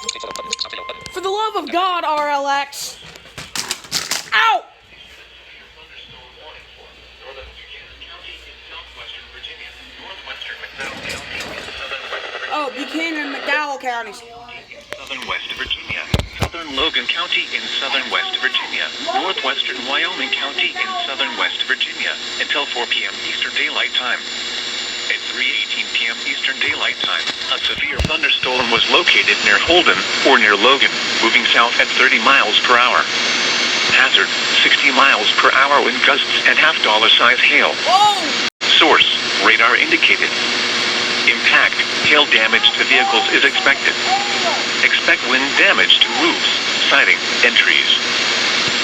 For the love of God, RLX. Ow! Oh, Buchanan and McDowell counties. Southern West Virginia, Southern Logan County in Southern West Virginia, Northwestern Wyoming County in Southern West Virginia, until 4 p.m. Eastern Daylight Time. At 3:18 p.m. Eastern Daylight Time, a severe thunderstorm was located near Holden, or near Logan, moving south at 30 miles per hour. Hazard, 60 miles per hour wind gusts and half-dollar-size hail. Whoa! Source, radar indicated. Impact, hail damage to vehicles is expected. Expect wind damage to roofs, siding, and trees.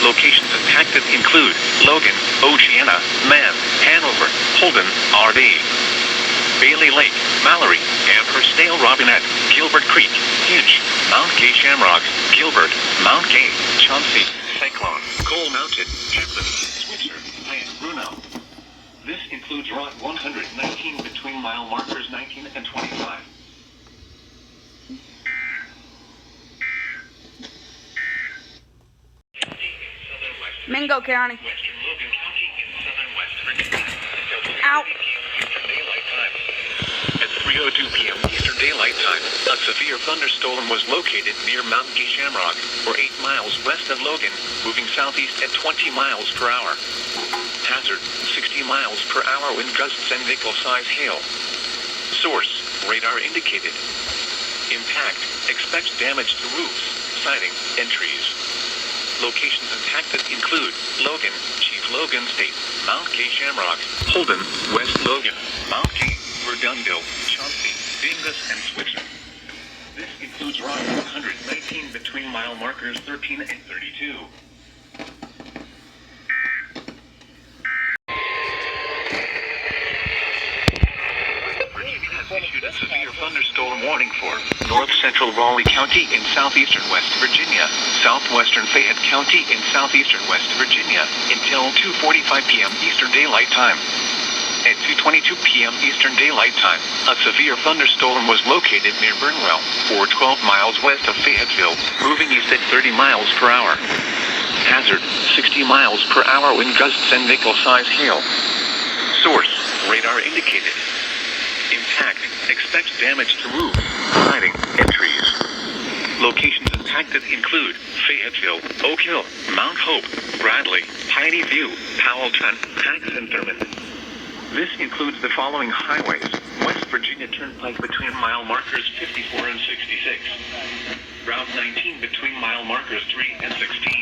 Locations impacted include Logan, Oceana, Man, Hanover, Holden, RD, Bailey Lake, Mallory, Amherst Dale Robinette, Gilbert Creek, Hinge, Mount Gay Shamrock, Gilbert, Mount Gay, Chauncey, Cyclone, Coal Mountain, Champlin, Switzer, and Bruno. This includes Route 119 between mile markers 19 and 25. Mingo County. Western Logan County in Southern West Virginia. Ow. Eastern Daylight Time. At 3:02 p.m. Eastern Daylight Time, a severe thunderstorm was located near Mount Gay Shamrock, or 8 miles west of Logan, moving southeast at 20 miles per hour. Hazard, 60 miles per hour wind gusts and nickel-size hail. Source, radar indicated. Impact, expect damage to roofs, siding, and trees. Locations impacted include Logan, Chief Logan State, Mount Gay Shamrock, Holden, West Logan, Mount Gay, Verdunville, Chauncey, Dingus, and Switzer. This includes Route 119 between mile markers 13 and 32. Virginia has issued a severe thunderstorm warning for North Central Raleigh County in southeastern West Virginia, southwestern Fayette County in southeastern West Virginia, until 2:45 p.m. Eastern Daylight Time. At 2:22 p.m. Eastern Daylight Time, a severe thunderstorm was located near Burnwell, or 12 miles west of Fayetteville, moving east at 30 miles per hour. Hazard, 60 miles per hour wind gusts and nickel-size hail. Source, radar indicated. Impact, expect damage to roofs, siding, and trees. Locations impacted include Fayetteville, Oak Hill, Mount Hope, Bradley, Piney View, Powellton, Pax, and Thurman. This includes the following highways: West Virginia Turnpike between mile markers 54 and 66, Route 19 between mile markers 3 and 16,